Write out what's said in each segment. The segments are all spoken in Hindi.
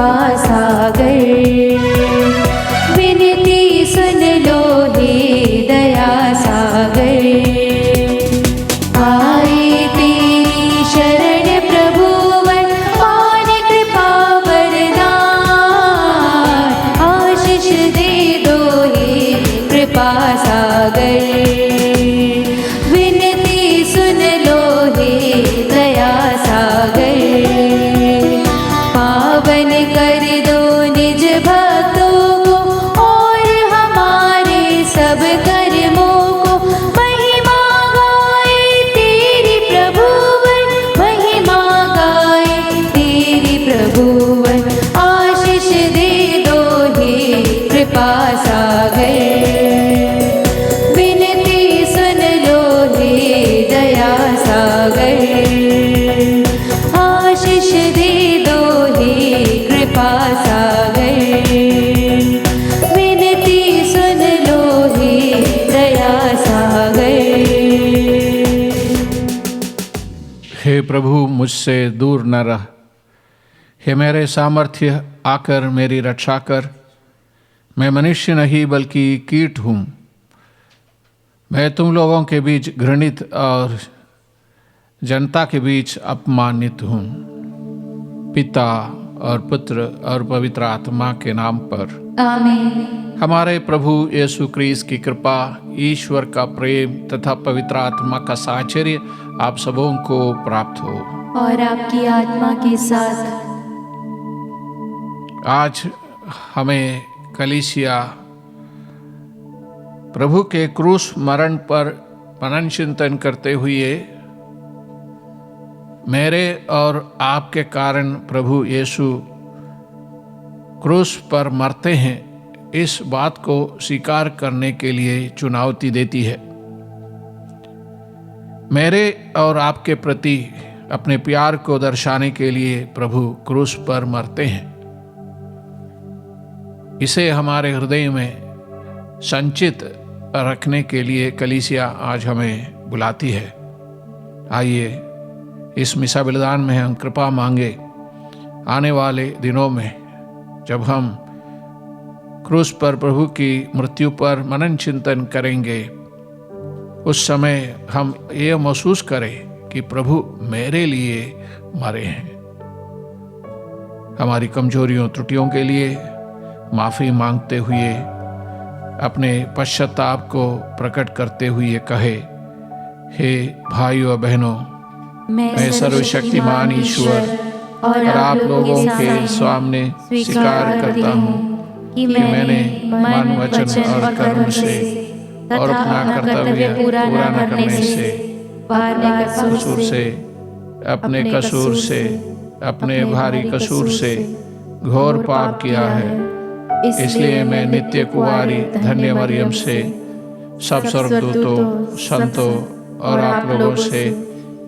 कृपा सागर, विनती सुन लो हे दया सागर। आए तेरी शरण प्रभुवर, पाने कृपा वरदान, आशीष दे दो हे कृपा सागर। विनती सुन लो हे दया सागर, पावन कर दो निज भक्तों को और हमारे सब कर्मों को। महिमा गाए तेरी प्रभुवर, महिमा गाए तेरी प्रभुवर, आशीष दे दो हे कृपा सागर। विनती सुन लो हे दया सागर, आशीष दे दो हे कृपा सागर। विनती सुन लो हे दया सागर। हे प्रभु, मुझसे दूर न रह, हे मेरे सामर्थ्य आकर मेरी रक्षा कर। मैं मनुष्य नहीं बल्कि कीट हूँ, मैं तुम लोगों के बीच घृणित और जनता के बीच अपमानित हूँ। पिता और पुत्र और पवित्र आत्मा के नाम पर आमीन। हमारे प्रभु यीशु क्रिस्त की कृपा, ईश्वर का प्रेम तथा पवित्र आत्मा का साहचर्य आप सबों को प्राप्त हो। और आपकी आत्मा के साथ। आज हमें कलीसिया प्रभु के क्रूस मरण पर मनन चिंतन करते हुए मेरे और आपके कारण प्रभु यीशु क्रूस पर मरते हैं, इस बात को स्वीकार करने के लिए चुनौती देती है। मेरे और आपके प्रति अपने प्यार को दर्शाने के लिए प्रभु क्रूस पर मरते हैं। इसे हमारे हृदय में संचित रखने के लिए कलीसिया आज हमें बुलाती है। आइए इस मिसा बलिदान में हम कृपा मांगे। आने वाले दिनों में जब हम क्रूस पर प्रभु की मृत्यु पर मनन चिंतन करेंगे, उस समय हम ये महसूस करें कि प्रभु मेरे लिए मरे हैं। हमारी कमजोरियों त्रुटियों के लिए माफ़ी मांगते हुए, अपने पश्चाताप को प्रकट करते हुए कहे, हे भाइयों और बहनों, मैं सर्वशक्तिमान ईश्वर और आप लोगों के सामने स्वीकार करता हूँ कि मैंने मन, वचन और कर्म से और अपना कर्तव्य पूरा न करने से, कसूर से, अपने कसूर से, अपने भारी कसूर से घोर पाप किया है। इसलिए मैं नित्य कुंवारी धन्य मरियम से, सब स्वर्गदूतों, संतों और आप लोगों से,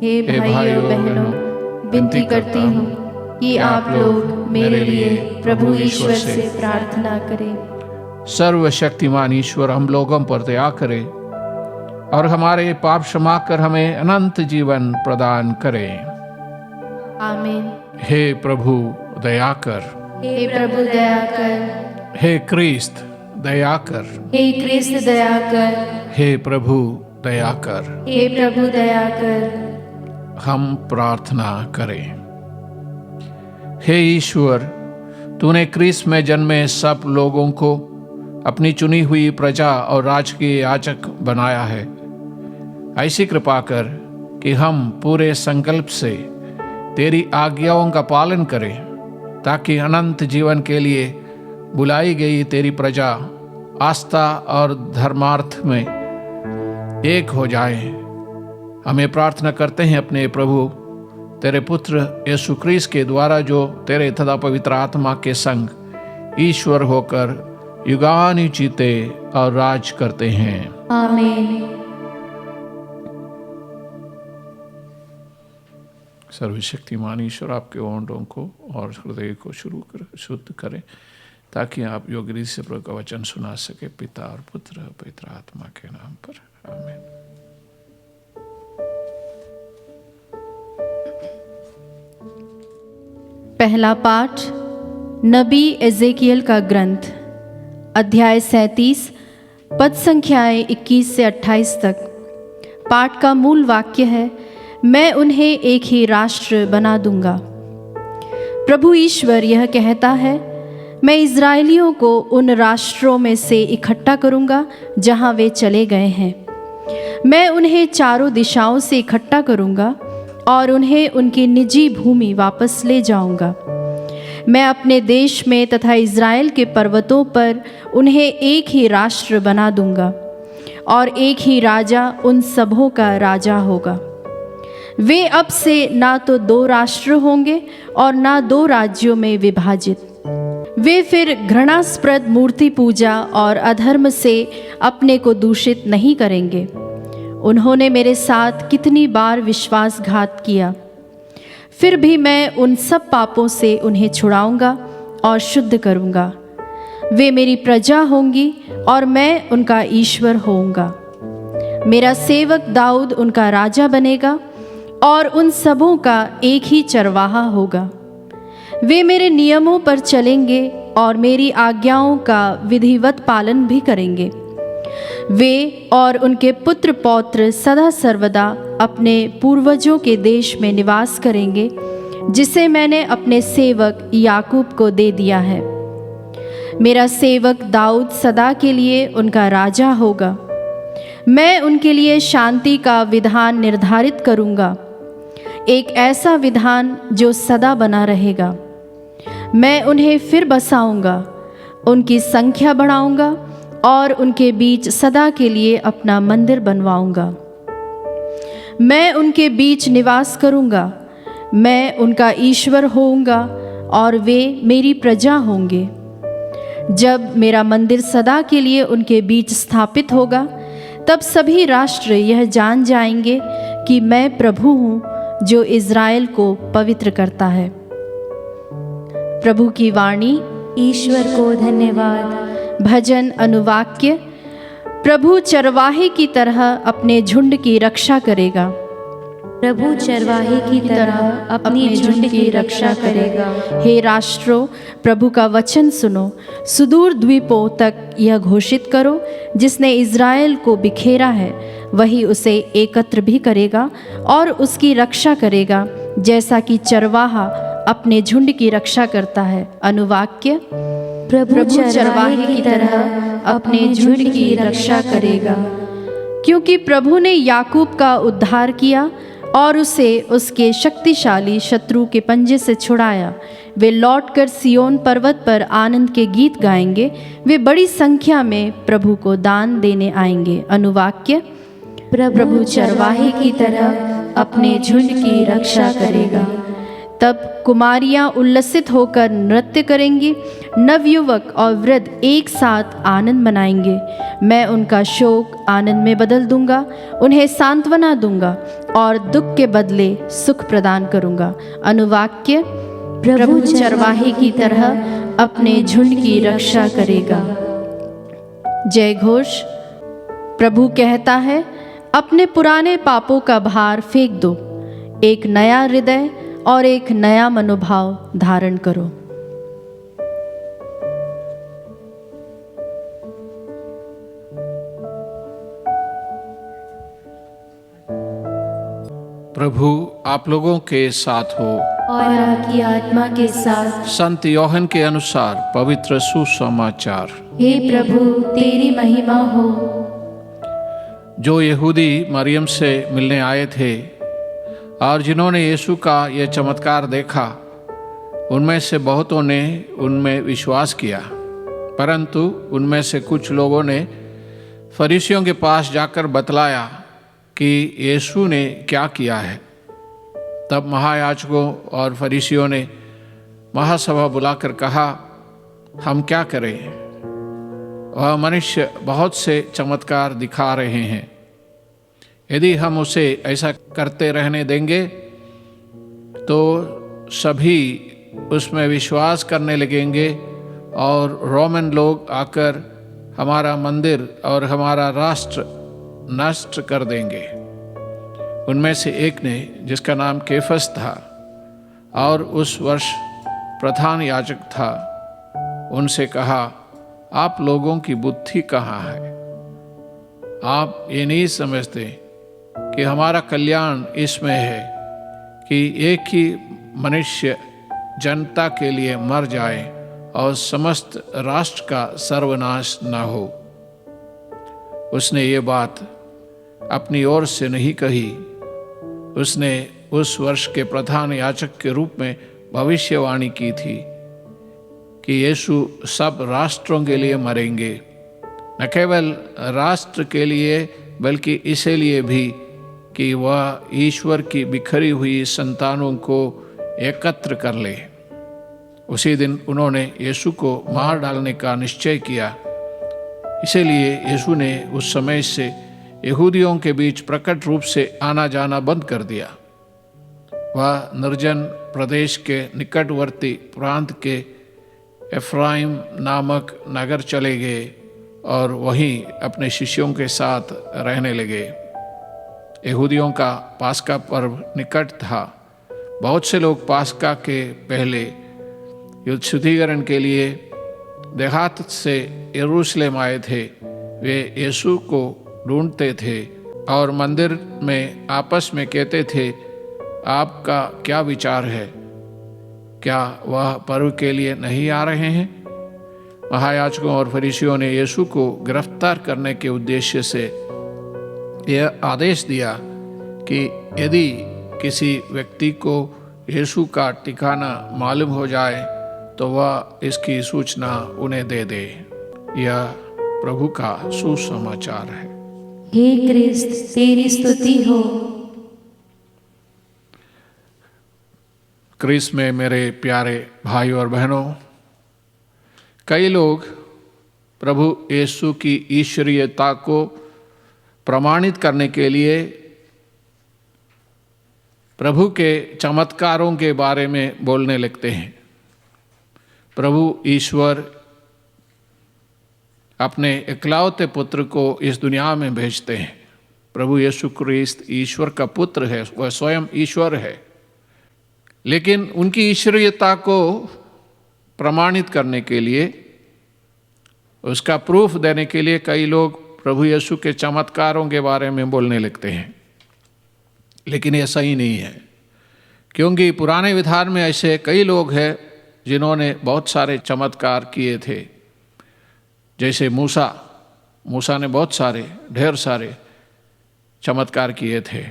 हे भाइयों बहनों, विनती करती हूँ कि आप लोग मेरे लिए प्रभु ईश्वर से प्रार्थना करें। सर्वशक्तिमान ईश्वर हम लोगों पर दया करे और हमारे पाप क्षमा कर हमें अनंत जीवन प्रदान करे। आमीन। हे प्रभु दया कर, हे प्रभु दया कर, हे क्रिस्त दया कर, हे क्रिस्त दया कर, हे प्रभु दया कर। हे प्रभु दया कर। हम प्रार्थना करें। हे ईश्वर, तूने क्रिस्त में जन्मे सब लोगों को अपनी चुनी हुई प्रजा और राजकीय याजक बनाया है। ऐसी कृपा कर कि हम पूरे संकल्प से तेरी आज्ञाओं का पालन करें, ताकि अनंत जीवन के लिए बुलाई गई तेरी प्रजा आस्था और धर्मार्थ में एक हो जाए। हमें प्रार्थना करते हैं अपने प्रभु तेरे पुत्र यीशु क्रिस्त के द्वारा, जो तेरे तथा पवित्र आत्मा के संग ईश्वर होकर युगानी जीते और राज करते हैं। आमीन। सर्वशक्तिमान ईश्वर आपके ओंठों को और हृदय को शुद्ध करें, ताकि आप योग्य रीति से प्रभु का वचन सुना सके। पिता और पुत्र और पवित्र आत्मा के नाम पर आमीन। पहला पाठ। नबी एजेकियल का ग्रंथ, अध्याय 37, पद संख्याएं 21 से 28 तक। पाठ का मूल वाक्य है, मैं उन्हें एक ही राष्ट्र बना दूंगा। प्रभु ईश्वर यह कहता है, मैं इज़राइलियों को उन राष्ट्रों में से इकट्ठा करूंगा जहां वे चले गए हैं। मैं उन्हें चारों दिशाओं से इकट्ठा करूंगा और उन्हें उनकी निजी भूमि वापस ले जाऊंगा। मैं अपने देश में तथा इज़राइल के पर्वतों पर उन्हें एक ही राष्ट्र बना दूंगा और एक ही राजा उन सबों का राजा होगा। वे अब से ना तो दो राष्ट्र होंगे और ना दो राज्यों में विभाजित। वे फिर घृणास्पद मूर्ति पूजा और अधर्म से अपने को दूषित नहीं करेंगे। उन्होंने मेरे साथ कितनी बार विश्वासघात किया, फिर भी मैं उन सब पापों से उन्हें छुड़ाऊंगा और शुद्ध करूंगा। वे मेरी प्रजा होंगी और मैं उनका ईश्वर होऊंगा। मेरा सेवक दाऊद उनका राजा बनेगा और उन सबों का एक ही चरवाहा होगा। वे मेरे नियमों पर चलेंगे और मेरी आज्ञाओं का विधिवत पालन भी करेंगे। वे और उनके पुत्र पौत्र सदा सर्वदा अपने पूर्वजों के देश में निवास करेंगे, जिसे मैंने अपने सेवक याकूब को दे दिया है। मेरा सेवक दाऊद सदा के लिए उनका राजा होगा। मैं उनके लिए शांति का विधान निर्धारित करूंगा, एक ऐसा विधान जो सदा बना रहेगा। मैं उन्हें फिर बसाऊंगा, उनकी संख्या बढ़ाऊंगा और उनके बीच सदा के लिए अपना मंदिर बनवाऊंगा। मैं उनके बीच निवास करूंगा, मैं उनका ईश्वर होऊंगा और वे मेरी प्रजा होंगे। जब मेरा मंदिर सदा के लिए उनके बीच स्थापित होगा, तब सभी राष्ट्र यह जान जाएंगे कि मैं प्रभु हूँ जो इज़राइल को पवित्र करता है। प्रभु की वाणी। ईश्वर को धन्यवाद। भजन अनुवाक्य। प्रभु चरवाहे की तरह अपने झुंड की रक्षा करेगा। प्रभु चरवाहे की तरह अपनी झुंड की रक्षा करेगा। हे राष्ट्रों, प्रभु का वचन सुनो। सुदूर द्वीपों तक यह घोषित करो, जिसने इज़राइल को बिखेरा है वही उसे एकत्र भी करेगा और उसकी रक्षा करेगा, जैसा कि चरवाहा अपने झुंड की रक्षा करता है। अनुवाक्य। प्रभु चरवाहे की तरह अपने झुंड की रक्षा करेगा। क्योंकि प्रभु ने याकूब का उद्धार किया और उसे उसके शक्तिशाली शत्रु के पंजे से छुड़ाया। वे लौटकर सियोन पर्वत पर आनंद के गीत गाएंगे। वे बड़ी संख्या में प्रभु को दान देने आएंगे। अनुवाक्य। प्रभु चरवाहे की तरह अपने झुंड की रक्षा करेगा। तब कुमारियां उल्लसित होकर नृत्य करेंगी, नवयुवक और वृद्ध एक साथ आनंद मनाएंगे। मैं उनका शोक आनंद में बदल दूंगा, उन्हें सांत्वना दूंगा और दुख के बदले सुख प्रदान करूंगा। अनुवाक्य। प्रभु चरवाहे की तरह अपने झुंड की रक्षा करेगा। जय घोष। प्रभु कहता है, अपने पुराने पापों का भार फेंक दो, एक नया हृदय और एक नया मनोभाव धारण करो। प्रभु आप लोगों के साथ हो और आपकी आत्मा के साथ। संत योहन के अनुसार पवित्र सुसमाचार। हे प्रभु, तेरी महिमा हो। जो यहूदी मरियम से मिलने आए थे और जिन्होंने यीशु का यह चमत्कार देखा, उनमें से बहुतों ने उनमें विश्वास किया, परंतु उनमें से कुछ लोगों ने फरीसियों के पास जाकर बतलाया कि यीशु ने क्या किया है। तब महायाजकों और फरीसियों ने महासभा बुलाकर कहा, हम क्या करें? वह मनुष्य बहुत से चमत्कार दिखा रहे हैं। यदि हम उसे ऐसा करते रहने देंगे तो सभी उसमें विश्वास करने लगेंगे और रोमन लोग आकर हमारा मंदिर और हमारा राष्ट्र नष्ट कर देंगे। उनमें से एक ने, जिसका नाम केफस था और उस वर्ष प्रधान याजक था, उनसे कहा, आप लोगों की बुद्धि कहाँ है? आप ये नहीं समझते कि हमारा कल्याण इसमें है कि एक ही मनुष्य जनता के लिए मर जाए और समस्त राष्ट्र का सर्वनाश न हो। उसने ये बात अपनी ओर से नहीं कही, उसने उस वर्ष के प्रधान याजक के रूप में भविष्यवाणी की थी कि यीशु सब राष्ट्रों के लिए मरेंगे, न केवल राष्ट्र के लिए बल्कि इसलिए भी कि वह ईश्वर की बिखरी हुई संतानों को एकत्र कर ले। उसी दिन उन्होंने यीशु को मार डालने का निश्चय किया। इसीलिए यीशु ने उस समय से यहूदियों के बीच प्रकट रूप से आना जाना बंद कर दिया। वह निर्जन प्रदेश के निकटवर्ती प्रांत के एफ्राइम नामक नगर चले गए और वहीं अपने शिष्यों के साथ रहने लगे। यहूदियों का पास्का पर्व निकट था। बहुत से लोग पास्का के पहले युद्ध शुद्धिकरण के लिए देहात से यरूशलेम आए थे। वे यीशु को ढूंढते थे और मंदिर में आपस में कहते थे, आपका क्या विचार है? क्या वह पर्व के लिए नहीं आ रहे हैं? महायाजकों और फरीसियों ने यीशु को गिरफ्तार करने के उद्देश्य से यह आदेश दिया कि यदि किसी व्यक्ति को यीशु का ठिकाना मालूम हो जाए तो वह इसकी सूचना उन्हें दे दे। यह प्रभु का सुसमाचार है। हे क्रिस्त, तेरी स्तुति हो। क्रिस्त में मेरे प्यारे भाइयों और बहनों, कई लोग प्रभु यीशु की ईश्वरीयता को प्रमाणित करने के लिए प्रभु के चमत्कारों के बारे में बोलने लगते हैं। प्रभु ईश्वर अपने इकलौते पुत्र को इस दुनिया में भेजते हैं। प्रभु यीशु क्रिस्त ईश्वर का पुत्र है, वह स्वयं ईश्वर है। लेकिन उनकी ईश्वरीयता को प्रमाणित करने के लिए, उसका प्रूफ देने के लिए कई लोग प्रभु यीशु के चमत्कारों के बारे में बोलने लगते हैं। लेकिन ये सही नहीं है, क्योंकि पुराने विधान में ऐसे कई लोग हैं जिन्होंने बहुत सारे चमत्कार किए थे। जैसे मूसा ने बहुत सारे, ढेर सारे चमत्कार किए थे।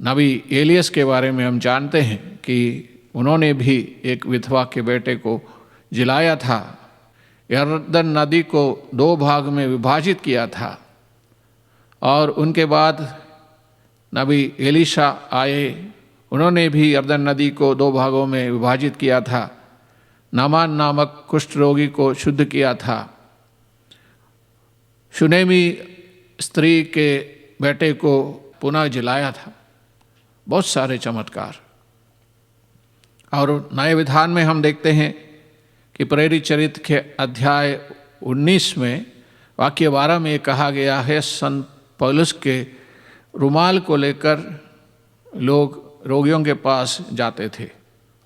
नबी एलियस के बारे में हम जानते हैं कि उन्होंने भी एक विधवा के बेटे को जिलाया था, यरदन नदी को 2 भाग में विभाजित किया था। और उनके बाद नबी एलीशा आए, उन्होंने भी यरदन नदी को 2 भागों में विभाजित किया था। नामान नामक कुष्ठ रोगी को शुद्ध किया था। शुनेमी स्त्री के बेटे को पुनः जिलाया था। बहुत सारे चमत्कार। और नए विधान में हम देखते हैं कि प्रेरित चरित्र के अध्याय 19 में वाक्य 12 में कहा गया है, संत पौलुस के रुमाल को लेकर लोग रोगियों के पास जाते थे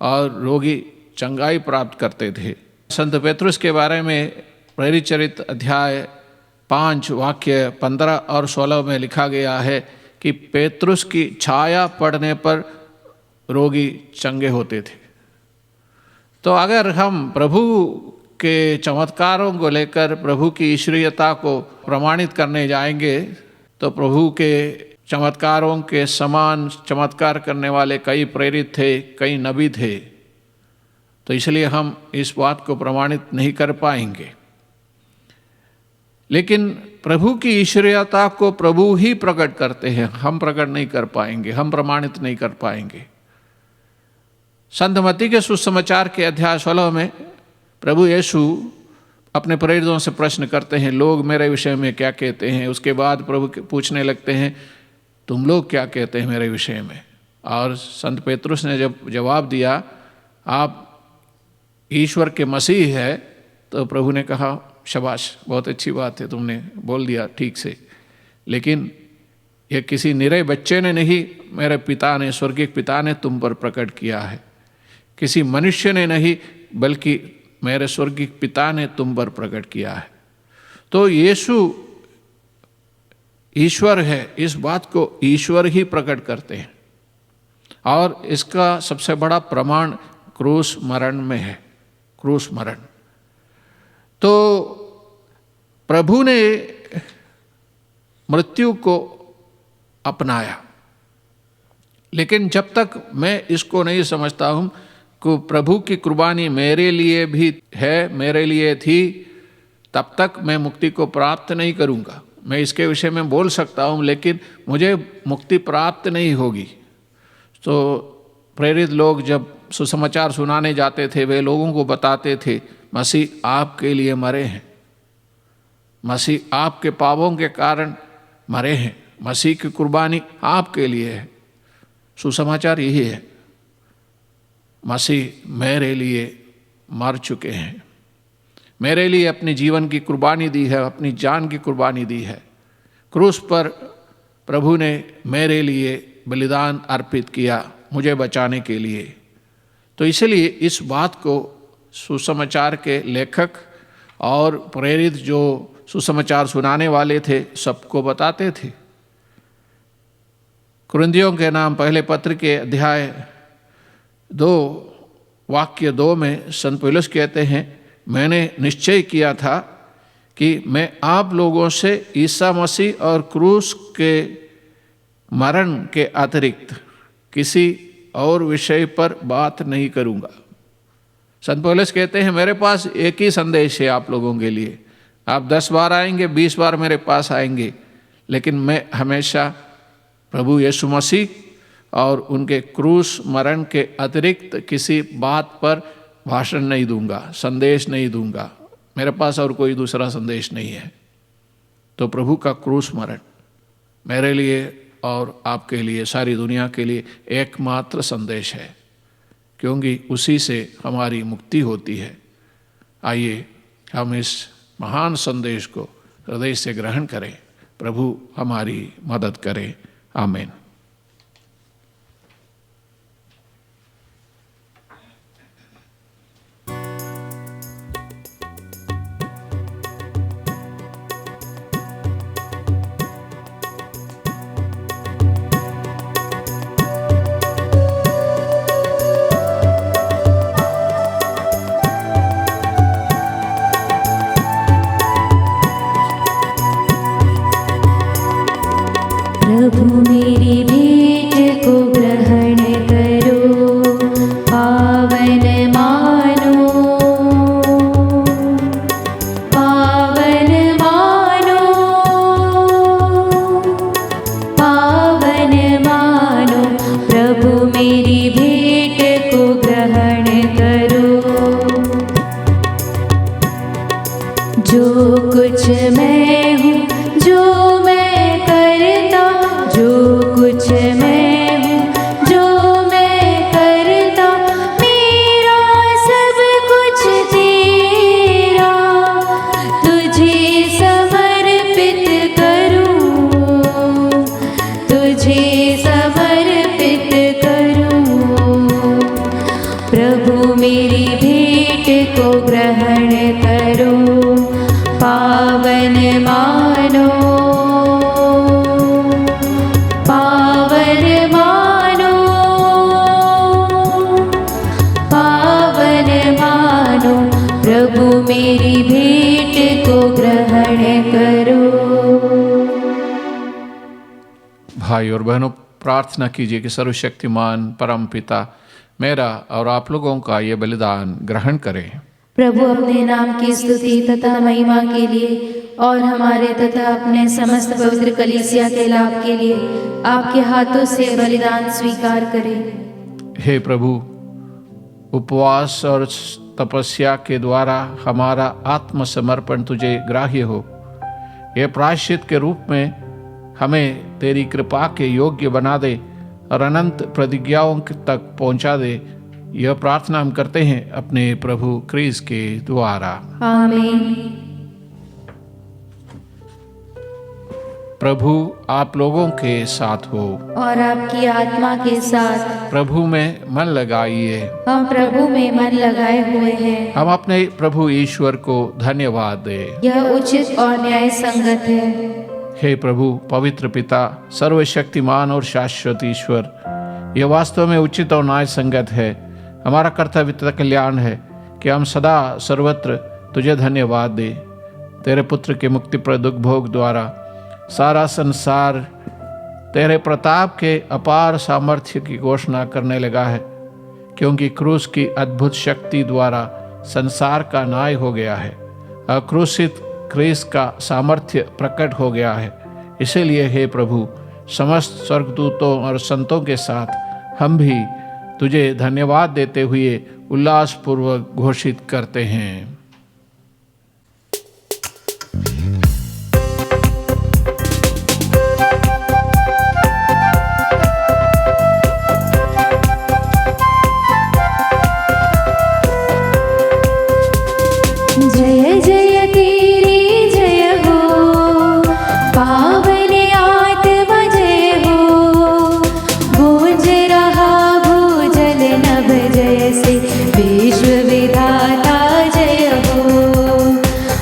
और रोगी चंगाई प्राप्त करते थे। संत पेतरुस के बारे में प्रेरित चरित्र अध्याय 5 वाक्य 15 और 16 में लिखा गया है कि पेतरुस की छाया पड़ने पर रोगी चंगे होते थे। तो अगर हम प्रभु के चमत्कारों को लेकर प्रभु की ईश्वरीयता को प्रमाणित करने जाएंगे तो प्रभु के चमत्कारों के समान चमत्कार करने वाले कई प्रेरित थे, कई नबी थे। तो इसलिए हम इस बात को प्रमाणित नहीं कर पाएंगे। लेकिन प्रभु की ईश्वरीयता को प्रभु ही प्रकट करते हैं, हम प्रकट नहीं कर पाएंगे, हम प्रमाणित नहीं कर पाएंगे। संत मत्ती के सुसमाचार के अध्याय 16 में प्रभु यीशु अपने प्रेरितों से प्रश्न करते हैं, लोग मेरे विषय में क्या कहते हैं। उसके बाद प्रभु पूछने लगते हैं, तुम लोग क्या कहते हैं मेरे विषय में। और संत पेतरुस ने जब जवाब दिया, आप ईश्वर के मसीह है, तो प्रभु ने कहा, शाबाश, बहुत अच्छी बात है, तुमने बोल दिया ठीक से। लेकिन यह किसी निरे बच्चे ने नहीं, मेरे पिता ने, स्वर्गीय पिता ने तुम पर प्रकट किया है। किसी मनुष्य ने नहीं, बल्कि मेरे स्वर्गीय पिता ने तुम पर प्रकट किया है। तो यीशु ईश्वर है, इस बात को ईश्वर ही प्रकट करते हैं, और इसका सबसे बड़ा प्रमाण क्रूस मरण में है, क्रूस मरण। तो प्रभु ने मृत्यु को अपनाया, लेकिन जब तक मैं इसको नहीं समझता हूँ कि प्रभु की कुर्बानी मेरे लिए भी है, मेरे लिए थी, तब तक मैं मुक्ति को प्राप्त नहीं करूँगा। मैं इसके विषय में बोल सकता हूँ, लेकिन मुझे मुक्ति प्राप्त नहीं होगी। तो प्रेरित लोग जब सुसमाचार सुनाने जाते थे, वे लोगों को बताते थे मसीह आपके लिए मरे हैं, मसीह आपके पापों के कारण मरे हैं, मसीह की कुर्बानी आपके लिए है। सुसमाचार यही है, मसीह मेरे लिए मर चुके हैं, मेरे लिए अपने जीवन की कुर्बानी दी है, अपनी जान की कुर्बानी दी है। क्रूस पर प्रभु ने मेरे लिए बलिदान अर्पित किया, मुझे बचाने के लिए। तो इसलिए इस बात को सुसमाचार के लेखक और प्रेरित जो सुसमाचार सुनाने वाले थे सबको बताते थे। कुरिन्थियों के नाम पहले पत्र के अध्याय 2 वाक्य 2 में संत पौलुस कहते हैं, मैंने निश्चय किया था कि मैं आप लोगों से ईसा मसीह और क्रूस के मरण के अतिरिक्त किसी और विषय पर बात नहीं करूँगा। संत पौलुस कहते हैं मेरे पास एक ही संदेश है आप लोगों के लिए, आप 10 बार आएंगे, 20 बार मेरे पास आएंगे, लेकिन मैं हमेशा प्रभु यीशु मसीह और उनके क्रूस मरण के अतिरिक्त किसी बात पर भाषण नहीं दूंगा, संदेश नहीं दूंगा। मेरे पास और कोई दूसरा संदेश नहीं है। तो प्रभु का क्रूस मरण मेरे लिए और आपके लिए, सारी दुनिया के लिए एकमात्र संदेश है, क्योंकि उसी से हमारी मुक्ति होती है। आइए हम इस महान संदेश को हृदय से ग्रहण करें। प्रभु हमारी मदद करे। आमीन। प्रभु मेरी भेंट को ग्रहण करो, पावन मानो, पावन मानो, पावन मानो। प्रभु मेरी भेंट को ग्रहण करो। जो कुछ मैं हूँ, जो मैं करता, जो कुछ मैं हूँ, जो मैं करता, मेरा सब कुछ तेरा, तुझे समर्पित करूँ, तुझे समर्पित करूँ। प्रभु मेरी भेंट को ग्रहण करो, पावन मानो, पावन मानो, पावन मानो। प्रभु मेरी भेंट को ग्रहण करो। भाई और बहनों, प्रार्थना कीजिए कि सर्वशक्तिमान परम पिता मेरा और आप लोगों का ये बलिदान ग्रहण करें। प्रभु अपने नाम की स्तुति तथा महिमा के लिए और हमारे तथा अपने समस्त पवित्र कलीसिया के लाभ के लिए आपके हाथों से बलिदान स्वीकार करें। हे प्रभु, उपवास और तपस्या के द्वारा हमारा आत्मसमर्पण तुझे ग्राह्य हो। यह प्रायश्चित के रूप में हमें तेरी कृपा के योग्य बना दे और अनंत प्रतिज्ञाओं तक पहुंचा दे। यह प्रार्थना हम करते हैं अपने प्रभु क्रिस्त के द्वारा। आमीन। प्रभु आप लोगों के साथ हो। और आपकी आत्मा के साथ। प्रभु में मन लगाइए। हम प्रभु में मन लगाए हुए हैं। हम अपने प्रभु ईश्वर को धन्यवाद दें। यह उचित और न्याय संगत है। हे प्रभु पवित्र पिता, सर्वशक्तिमान और शाश्वत ईश्वर, यह वास्तव में उचित और न्याय संगत है। हमारा कर्तव्य तथा कल्याण है कि हम सदा सर्वत्र तुझे धन्यवाद दें। तेरे पुत्र के मुक्तिप्रद भोग द्वारा सारा संसार तेरे प्रताप के अपार सामर्थ्य की घोषणा करने लगा है, क्योंकि क्रूस की अद्भुत शक्ति द्वारा संसार का न्याय हो गया है। अक्रूसित ख्रीस्त का सामर्थ्य प्रकट हो गया है। इसीलिए हे प्रभु, समस्त स्वर्गदूतों और संतों के साथ हम भी तुझे धन्यवाद देते हुए उल्लासपूर्वक घोषित करते हैं। जय जय तेरी जय हो, पावन आत्मा जय हो। गूंज रहा भूजल नभ जैसे, विश्व विधाता जय हो।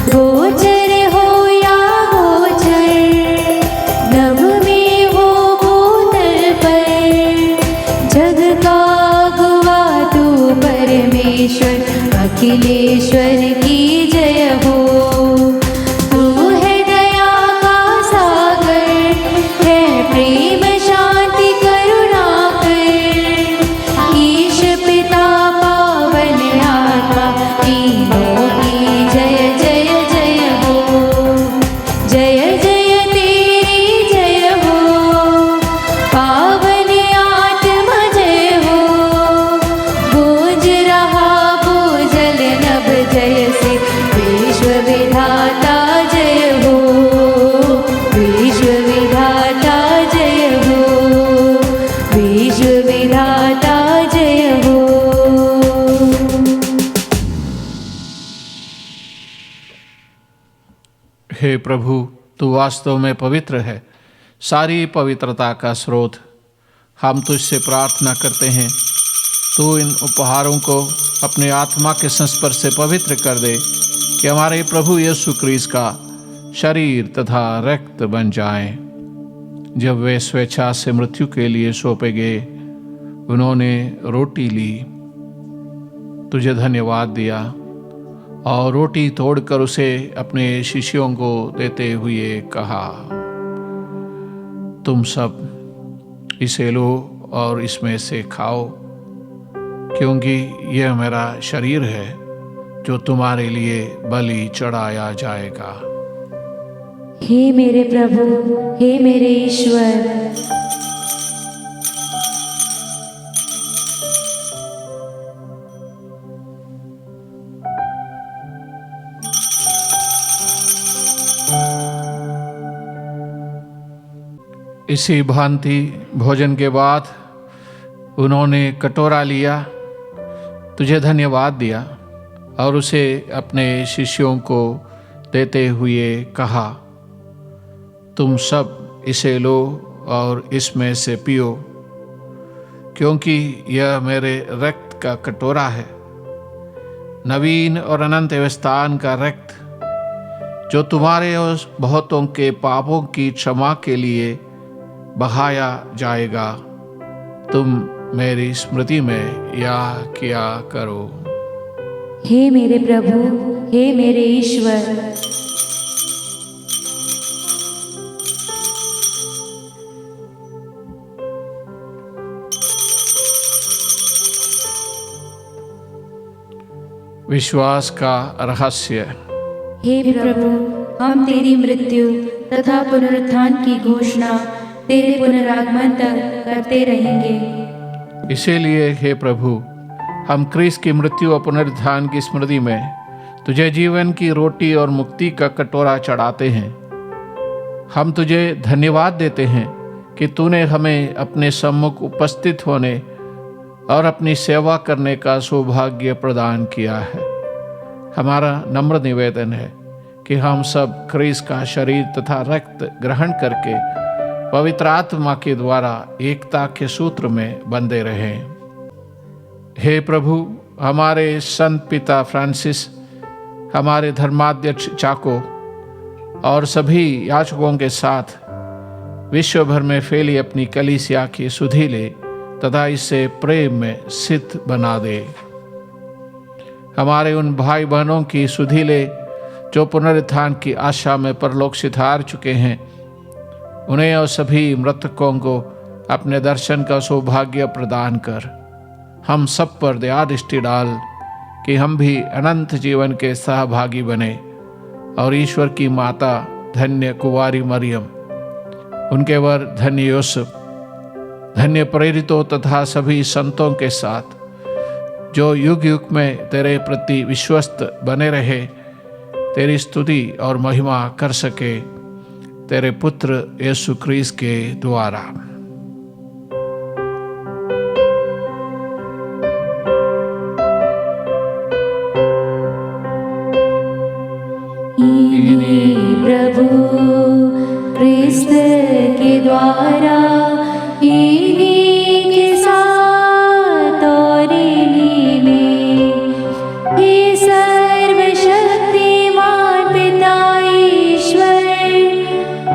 गोचर हो या गोचर, नभ में हो भूतल पर। जग का अगुवा तू परमेश्वर, अखिलेश्वर की जय हो। तू है दया का सागर, है प्रेम शांति करुणा कर। ईश पिता पावन आत्मा, तीनों की जय जय जय हो। जय जय तेरी जय हो, पावन आत्मा जय हो। गूंज रहा भूजल नभ जैसे, विश्व विधाता जय हो। विश्व विधाता जय हो। विश्व विधाता जय हो। हे प्रभु, तू वास्तव में पवित्र है, सारी पवित्रता का स्रोत। हम तुझसे प्रार्थना करते हैं, तू इन उपहारों को अपने आत्मा के संस्पर्श से पवित्र कर दे, कि हमारे प्रभु यीशु ख्रीस्त का शरीर तथा रक्त बन जाएं। जब वे स्वेच्छा से मृत्यु के लिए सौंपे गए, उन्होंने रोटी ली, तुझे धन्यवाद दिया और रोटी तोड़कर उसे अपने शिष्यों को देते हुए कहा, तुम सब इसे लो और इसमें से खाओ, क्योंकि यह मेरा शरीर है जो तुम्हारे लिए बलि चढ़ाया जाएगा। हे मेरे प्रभु, हे मेरे ईश्वर। इसी भांति भोजन के बाद उन्होंने कटोरा लिया, तुझे धन्यवाद दिया और उसे अपने शिष्यों को देते हुए कहा, तुम सब इसे लो और इसमें से पियो, क्योंकि यह मेरे रक्त का कटोरा है, नवीन और अनंत व्यवस्थान का रक्त, जो तुम्हारे और बहुतों के पापों की क्षमा के लिए बहाया जाएगा। तुम मेरी स्मृति में यह किया करो। हे मेरे प्रभु, हे मेरे ईश्वर। विश्वास का रहस्य। हे प्रभु, हम तेरी मृत्यु तथा पुनरुत्थान की घोषणा तेरे पुनरागमन तक करते रहेंगे। इसीलिए हे प्रभु, हम क्रिस्त की मृत्यु और पुनरुत्थान की स्मृति में तुझे जीवन की रोटी और मुक्ति का कटोरा चढ़ाते हैं। हम तुझे धन्यवाद देते हैं कि तूने हमें अपने सम्मुख उपस्थित होने और अपनी सेवा करने का सौभाग्य प्रदान किया है। हमारा नम्र निवेदन है कि हम सब ख्रीस्त का शरीर तथा रक्त ग्रहण करके पवित्र आत्मा के द्वारा एकता के सूत्र में बंधे रहें। हे प्रभु, हमारे संत पिता फ्रांसिस, हमारे धर्माध्यक्ष चाको और सभी याजकों के साथ विश्व भर में फैली अपनी कलीसिया की सुधि ले तथा इसे प्रेम में सिद्ध बना दे। हमारे उन भाई बहनों की सुधि ले जो पुनरुत्थान की आशा में परलोक सिधार चुके हैं, उन्हें और सभी मृतकों को अपने दर्शन का सौभाग्य प्रदान कर। हम सब पर दया दृष्टि डाल कि हम भी अनंत जीवन के सहभागी बने और ईश्वर की माता धन्य कुंवारी मरियम, उनके वर धन्य यूसुफ, धन्य प्रेरितों तथा सभी संतों के साथ जो युग युग में तेरे प्रति विश्वस्त बने रहे, तेरी स्तुति और महिमा कर सके, तेरे पुत्र यीशु ख्रीस्त के द्वारा। प्रभु ख्रीस्त के द्वारा, इन्हीं के साथ और इन्हीं में, हे सर्वशक्तिमान पिता ईश्वर,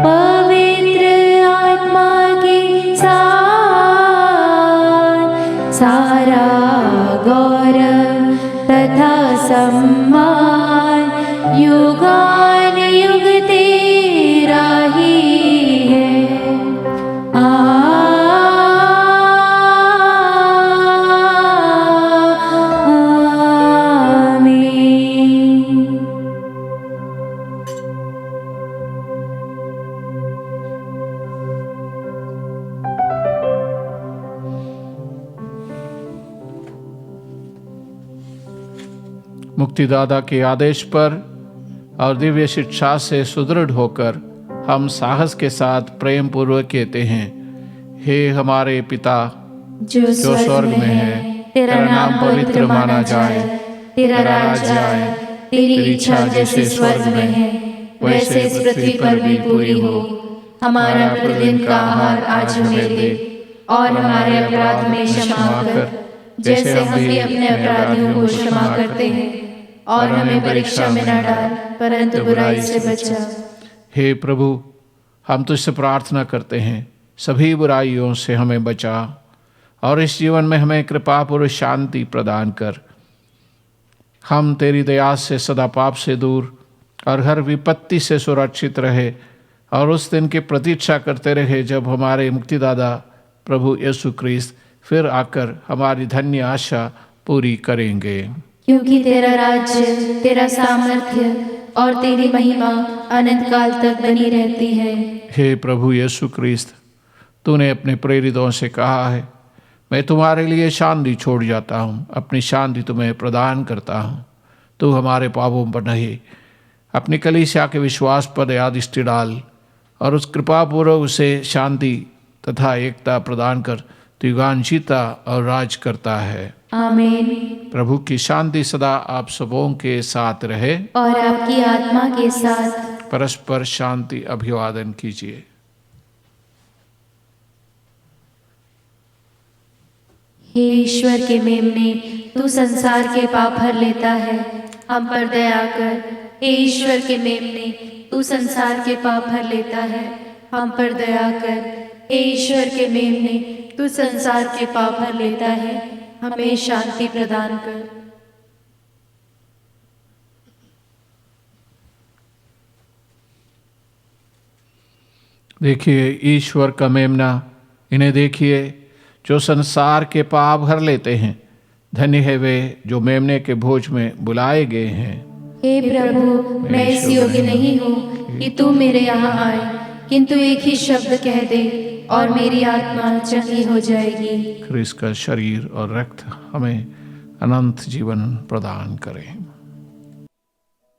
पवित्र आत्मा के साथ सारा गौरव तथा सम्मान युगान युग तेरा ही है। आमीन। मुक्तिदाता के आदेश पर और दिव्य शिक्षा से सुदृढ़ होकर हम साहस के साथ प्रेम पूर्वक कहते हैं, हे हमारे पिता जो स्वर्ग में है, तेरा नाम पवित्र माना जाए, तेरा राज्य आए, तेरी इच्छा जैसे स्वर्ग में है वैसे इस पृथ्वी पर भी पूरी हो। हमारा प्रतिदिन का आहार आज हमें दे, और हमारे अपराध में क्षमा कर, जैसे हम भी अपने अपराधियों को क्षमा करते हैं, और हमें परीक्षा में न डाल, परंतु बुराई से बचा। हे प्रभु, हम तुझसे प्रार्थना करते हैं, सभी बुराइयों से हमें बचा और इस जीवन में हमें कृपा पूर्वक शांति प्रदान कर। हम तेरी दया से सदा पाप से दूर और हर विपत्ति से सुरक्षित रहे और उस दिन की प्रतीक्षा करते रहे जब हमारे मुक्तिदाता प्रभु यीशु ख्रीस्त फिर आकर हमारी धन्य आशा पूरी करेंगे। क्योंकि तेरा राज्य, तेरा सामर्थ्य और तेरी महिमा अनंत काल तक बनी रहती है। हे प्रभु यीशु ख्रीस्त, तूने अपने प्रेरितों से कहा है, मैं तुम्हारे लिए शांति छोड़ जाता हूँ, अपनी शांति तुम्हें प्रदान करता हूँ। तू हमारे पापों पर नहीं, अपनी कलीसिया के विश्वास पर दया दृष्टि डाल और उस कृपापूर्वक उसे शांति तथा एकता प्रदान कर। तू युगान जीता और राज करता है। आमीन। प्रभु की शांति सदा आप सबों के साथ रहे और आपकी आत्मा के साथ। परस्पर शांति अभिवादन कीजिए। हे ईश्वर के मेमने, तू संसार के पाप हर लेता है, हम पर दया कर। हे ईश्वर के मेमने, तू संसार के पाप हर लेता है, हम पर दया कर। हे ईश्वर के मेमने, तू संसार के पाप हर लेता है, हमें शांति प्रदान कर। देखिए ईश्वर का मेमना, इन्हें देखिए जो संसार के पाप हर लेते हैं। धन्य है वे जो मेमने के भोज में बुलाए गए हैं। हे प्रभु, मैं इस योग्य नहीं हूँ कि तू मेरे यहाँ आए, किंतु एक ही शब्द कह दे और मेरी आत्मा चंगी हो जाएगी। ख्रीस्त का शरीर और रक्त हमें अनंत जीवन प्रदान करें।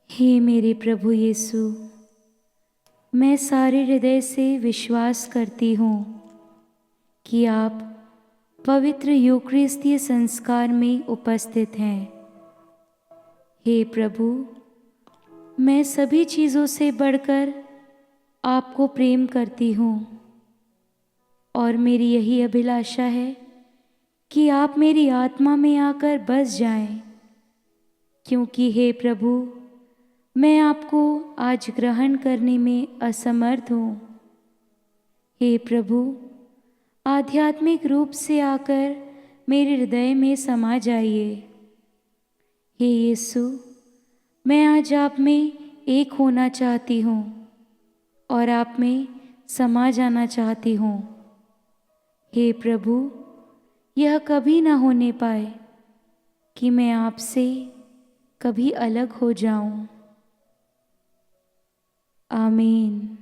हे मेरे प्रभु यीशु, मैं सारे हृदय से विश्वास करती हूँ कि आप पवित्र यूकरिस्तीय संस्कार में उपस्थित हैं। हे प्रभु, मैं सभी चीज़ों से बढ़कर आपको प्रेम करती हूँ और मेरी यही अभिलाषा है कि आप मेरी आत्मा में आकर बस जाएं, क्योंकि हे प्रभु, मैं आपको आज ग्रहण करने में असमर्थ हूँ। हे प्रभु, आध्यात्मिक रूप से आकर मेरे हृदय में समा जाइए। हे यीशु, मैं आज आप में एक होना चाहती हूँ और आप में समा जाना चाहती हूँ। हे प्रभु, यह कभी ना होने पाए कि मैं आपसे कभी अलग हो जाऊं। आमीन।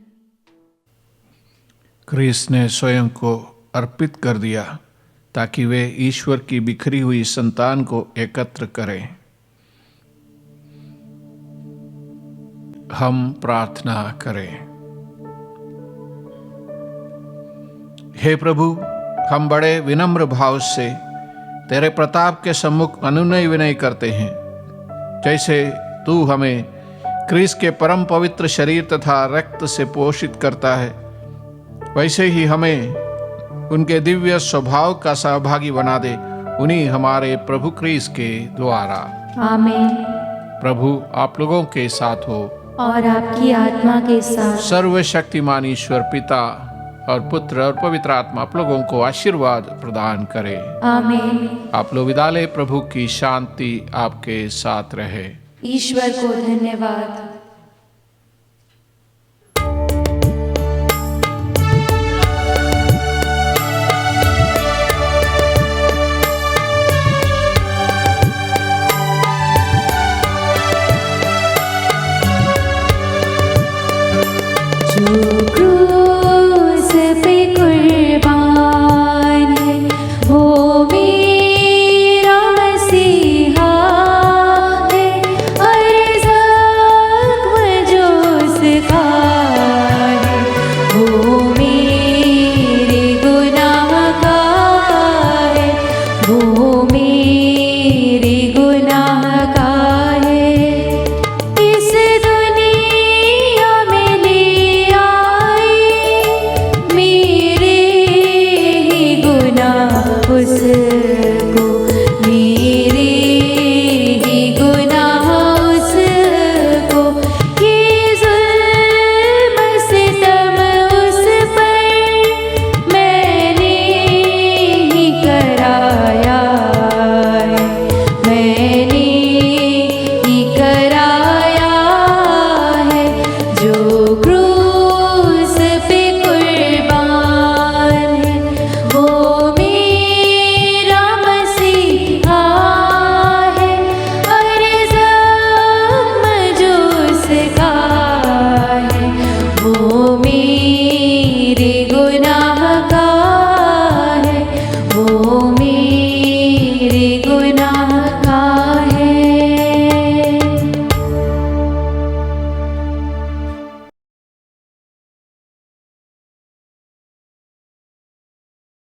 क्रिस्त ने स्वयं को अर्पित कर दिया ताकि वे ईश्वर की बिखरी हुई संतान को एकत्र करें। हम प्रार्थना करें। हे प्रभु, हम बड़े विनम्र भाव से तेरे प्रताप के सम्मुख अनुनय विनय करते हैं। जैसे तू हमें क्रिस्त के परम पवित्र शरीर तथा रक्त से पोषित करता है, वैसे ही हमें उनके दिव्य स्वभाव का सहभागी बना दे, उन्हीं हमारे प्रभु क्रिस्त के द्वारा। आमीन। प्रभु आप लोगों के साथ हो और आपकी आत्मा के साथ। सर्वशक्तिमान ईश्वर पिता और पुत्र और पवित्र आत्मा आप लोगों को आशीर्वाद प्रदान करे। आमीन। आप लोग विदा लें। प्रभु की शांति आपके साथ रहे। ईश्वर को धन्यवाद।